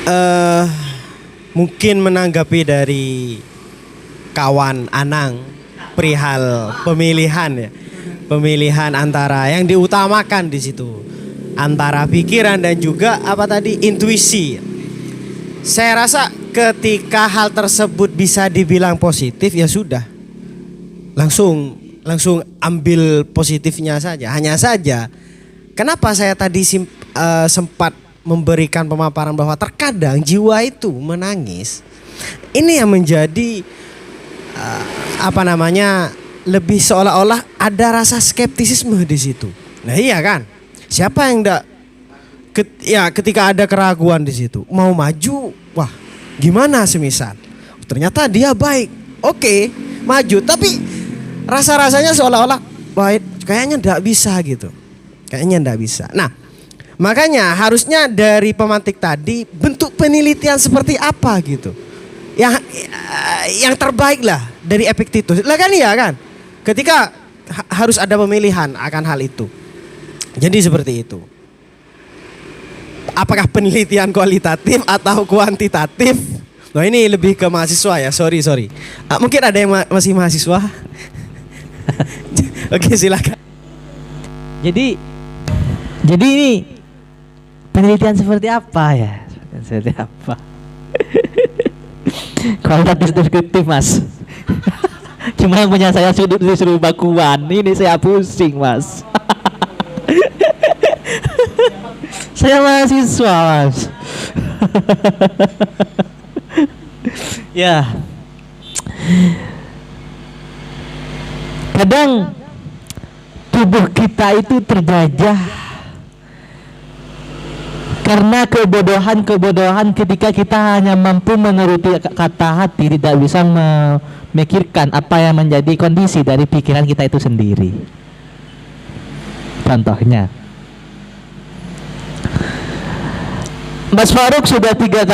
eh Mungkin menanggapi dari kawan Anang perihal pemilihan ya. Pemilihan antara yang diutamakan di situ antara pikiran dan juga apa tadi intuisi. Saya rasa ketika hal tersebut bisa dibilang positif ya sudah. Langsung ambil positifnya saja. Hanya saja kenapa saya tadi sempat memberikan pemaparan bahwa terkadang jiwa itu menangis. Ini yang menjadi lebih seolah-olah ada rasa skeptisisme di situ. Nah iya kan, siapa yang enggak ketika ada keraguan di situ mau maju, wah gimana semisal ternyata dia baik, oke, maju, tapi rasa-rasanya seolah-olah baik, kayaknya enggak bisa gitu, kayaknya enggak bisa. Nah makanya harusnya dari pemantik tadi bentuk penelitian seperti apa gitu, yang terbaik lah dari Epictetus lah kan, iya kan, ketika harus ada pemilihan akan hal itu. Jadi seperti itu. Apakah penelitian kualitatif atau kuantitatif? Nah ini lebih ke mahasiswa ya, sorry. Mungkin ada yang masih mahasiswa. Oke silakan. Jadi ini penelitian seperti apa ya? Seperti apa? Kualitatif deskriptif mas. Cuma yang punya saya sudut disuruh bakuan, ini saya pusing mas. Saya mahasiswa mas. Ya. Kadang tubuh kita itu terjajah karena kebodohan ketika kita hanya mampu menuruti kata hati, tidak bisa memikirkan apa yang menjadi kondisi dari pikiran kita itu sendiri. Contohnya, Mas Faruk sudah 3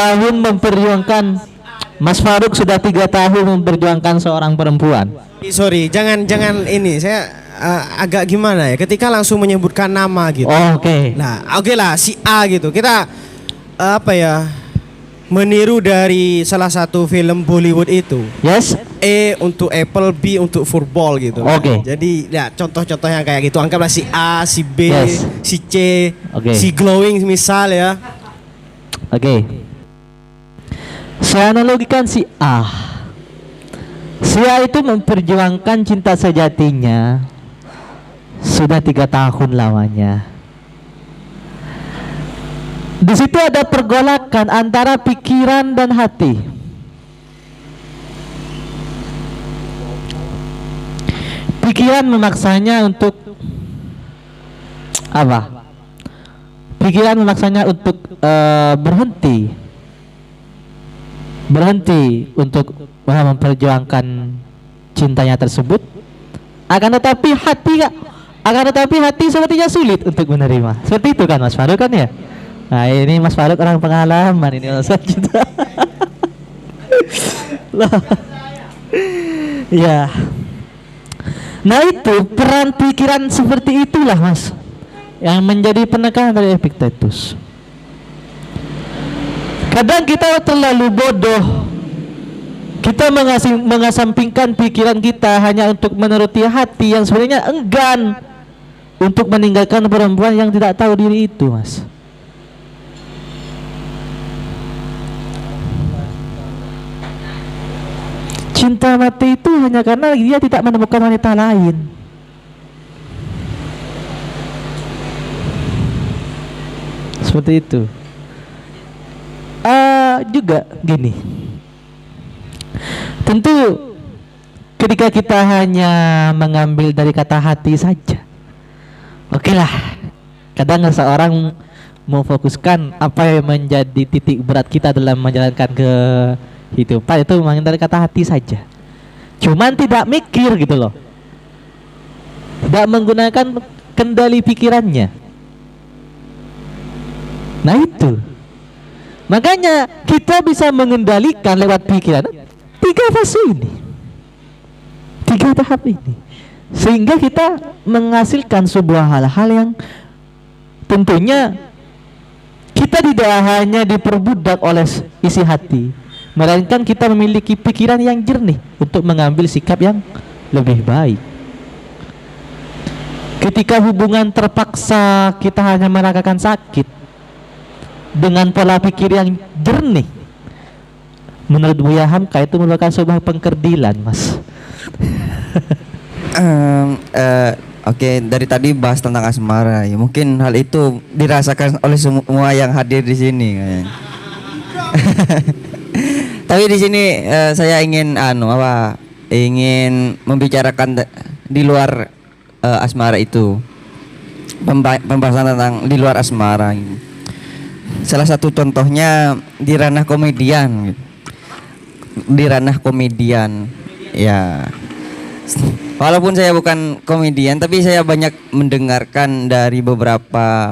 tahun memperjuangkan seorang perempuan. Sorry, jangan ini saya agak gimana ya ketika langsung menyebutkan nama gitu. Oh, oke. Nah, oke lah si A gitu. Kita meniru dari salah satu film Bollywood itu. Yes. E untuk apple, B untuk football gitu. Oke. Jadi ya contoh-contoh yang kayak gitu. Anggaplah si A, si B, Yes. si C, si Oke. glowing misal ya. Oke. Saya analogikan si A. Si A itu memperjuangkan cinta sejatinya sudah 3 tahun lamanya. Di situ ada pergolakan antara pikiran dan hati. Pikiran memaksanya untuk apa? Pikiran memaksanya untuk berhenti untuk memperjuangkan cintanya tersebut. Akan tetapi hati sepertinya sulit untuk menerima. Seperti itu kan Mas Faruk kan ya? Nah ini Mas Faruk orang pengalaman ini Mas kita. Ya. Nah itu peran pikiran seperti itulah Mas yang menjadi penekanan dari Epictetus. Kadang kita terlalu bodoh. Kita mengesampingkan pikiran kita hanya untuk menuruti hati yang sebenarnya enggan untuk meninggalkan perempuan yang tidak tahu diri itu, Mas. Cinta mati itu hanya karena dia tidak menemukan wanita lain. Seperti itu. Juga gini. Tentu ketika kita hanya mengambil dari kata hati saja, oke lah. Kadang seorang memfokuskan apa yang menjadi titik berat kita dalam menjalankan kehidupan itu mengambil dari kata hati saja. Cuman tidak mikir gitu loh. Tidak menggunakan kendali pikirannya. Nah itu. Makanya kita bisa mengendalikan lewat pikiran 3 fase ini, 3 tahap ini, sehingga kita menghasilkan sebuah hal-hal yang tentunya kita tidak hanya diperbudak oleh isi hati, melainkan kita memiliki pikiran yang jernih untuk mengambil sikap yang lebih baik. Ketika hubungan terpaksa kita hanya merasakan sakit dengan pola pikir yang jernih, menurut Buya Hamka itu merupakan sebuah pengkerdilan, Mas. Oke, dari tadi bahas tentang asmara ya. Mungkin hal itu dirasakan oleh semua yang hadir di sini kayaknya. Tapi di sini saya ingin ingin membicarakan di luar asmara itu. Pembahasan tentang di luar asmara. Salah satu contohnya di ranah komedian. Di ranah komedian ya. Walaupun saya bukan komedian, tapi saya banyak mendengarkan dari beberapa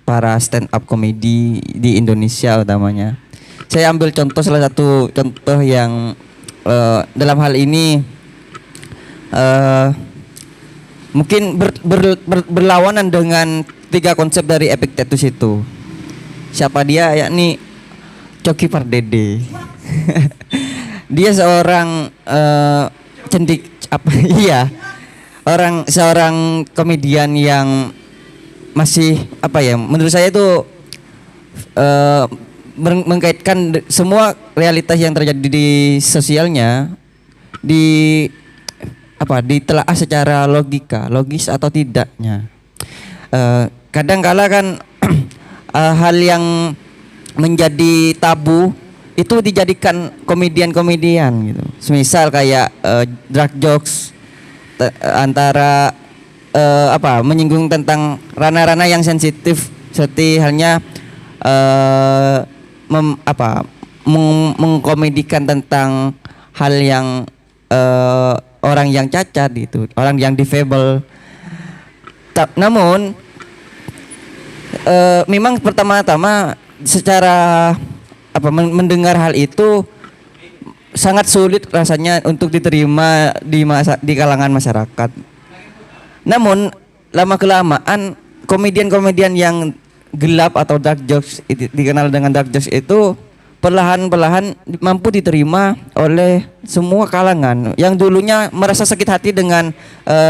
para stand up komedi di Indonesia utamanya. Saya ambil contoh, salah satu contoh yang dalam hal ini mungkin berlawanan dengan 3 konsep dari Epictetus itu. Siapa dia? Yakni Coki Pardede. Dia seorang seorang komedian yang masih menurut saya itu mengkaitkan semua realitas yang terjadi di sosialnya ditelaah secara logis atau tidaknya. Kadang kala kan hal yang menjadi tabu itu dijadikan komedian-komedian gitu. Semisal kayak drag jokes antara menyinggung tentang ranah-ranah yang sensitif, seperti halnya mengkomedikan tentang hal yang orang yang cacat gitu, orang yang difabel. Namun memang pertama-tama secara mendengar hal itu sangat sulit rasanya untuk diterima di kalangan masyarakat. Namun lama kelamaan komedian-komedian yang gelap atau dark jokes dikenal dengan dark jokes itu perlahan-lahan mampu diterima oleh semua kalangan yang dulunya merasa sakit hati dengan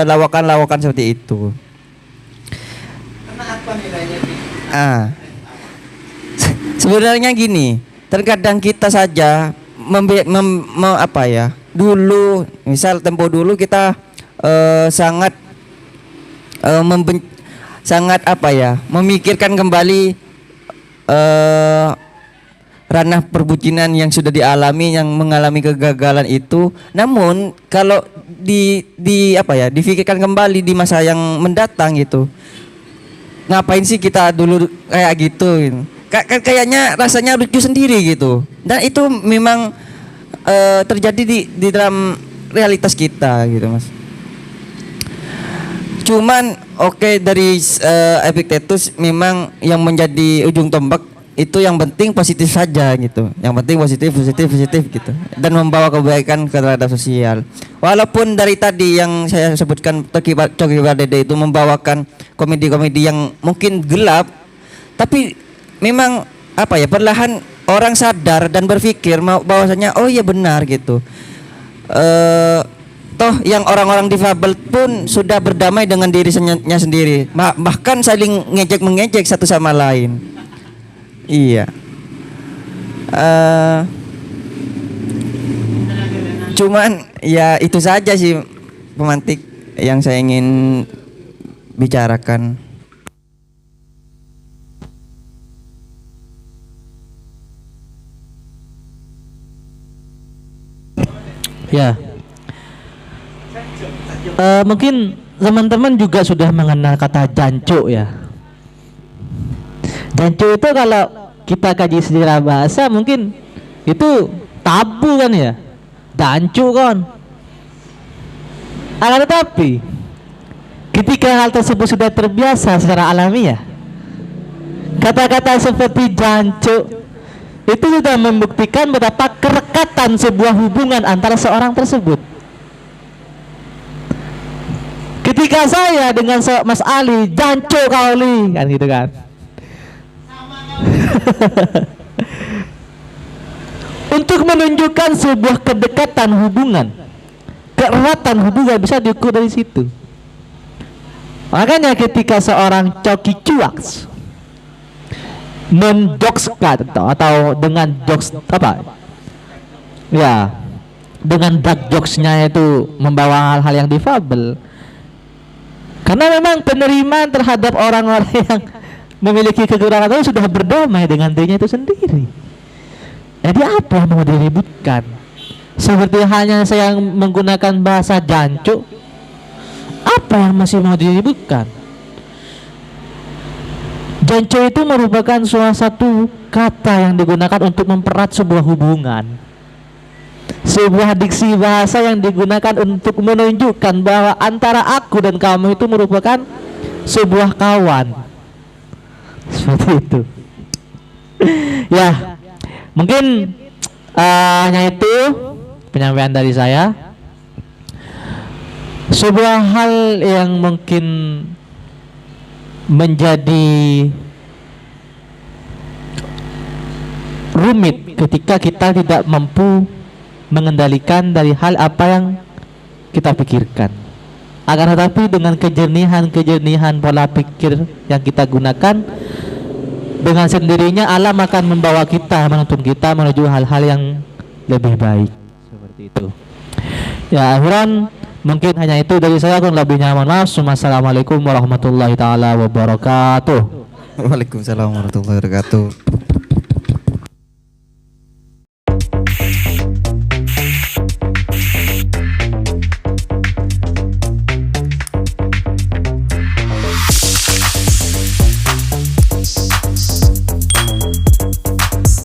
lawakan-lawakan seperti itu. Sebenarnya gini, terkadang kita saja dulu misal tempo dulu kita sangat memikirkan kembali ranah perbucinan yang sudah dialami, yang mengalami kegagalan itu. Namun kalau difikirkan kembali di masa yang mendatang gitu, ngapain sih kita dulu kayak gitu? Kayaknya rasanya lucu sendiri gitu. Dan itu memang terjadi di dalam realitas kita gitu, Mas. Cuman dari Epictetus memang yang menjadi ujung tombak itu yang penting positif saja gitu. Yang penting positif gitu. Dan membawa kebaikan terhadap sosial. Walaupun dari tadi yang saya sebutkan Coki Pardede itu membawakan komedi-komedi yang mungkin gelap, tapi memang perlahan orang sadar dan berpikir bahwasanya oh iya benar gitu. Toh yang orang-orang difabel pun sudah berdamai dengan dirinya sendiri, bahkan saling mengejek satu sama lain. Iya. Cuman ya itu saja sih pemantik yang saya ingin bicarakan. Ya. Mungkin teman-teman juga sudah mengenal kata jancuk ya. Jancuk itu kalau kita kaji sejarah bahasa mungkin itu tabu kan ya. Jancuk kan. Akan tetapi ketika hal tersebut sudah terbiasa secara alamiah, kata-kata seperti jancuk itu sudah membuktikan betapa kerekatan sebuah hubungan antara seorang tersebut. Ketika saya dengan Mas Ali, jancuk kali kan gitu kan. Untuk menunjukkan sebuah kedekatan hubungan, keeratan hubungan bisa diukur dari situ. Makanya ketika seorang coki cuaks menjokeskan atau dengan jokes apa? Ya, dengan dark jokesnya itu membawa hal-hal yang difabel. Karena memang penerimaan terhadap orang-orang yang memiliki kekurangan itu sudah berdamai dengan dirinya itu sendiri. Jadi apa yang mau diributkan? Seperti halnya saya yang menggunakan bahasa jancuk, apa yang masih mau diributkan? Jancuk itu merupakan salah satu kata yang digunakan untuk mempererat sebuah hubungan. Sebuah diksi bahasa yang digunakan untuk menunjukkan bahwa antara aku dan kamu itu merupakan sebuah kawan. Seperti itu. Ya, mungkin hanya itu penyampaian dari saya. Sebuah hal yang mungkin menjadi rumit ketika kita tidak mampu mengendalikan dari hal apa yang kita pikirkan. Akan tetapi dengan kejernihan pola pikir yang kita gunakan, dengan sendirinya alam akan membawa kita, menuntun kita menuju hal-hal yang lebih baik. Seperti itu. Ya, akhiran mungkin hanya itu dari saya. Kurang lebihnya mohon maaf. Wassalamualaikum warahmatullahi taala wabarakatuh. Waalaikumsalam warahmatullahi wabarakatuh.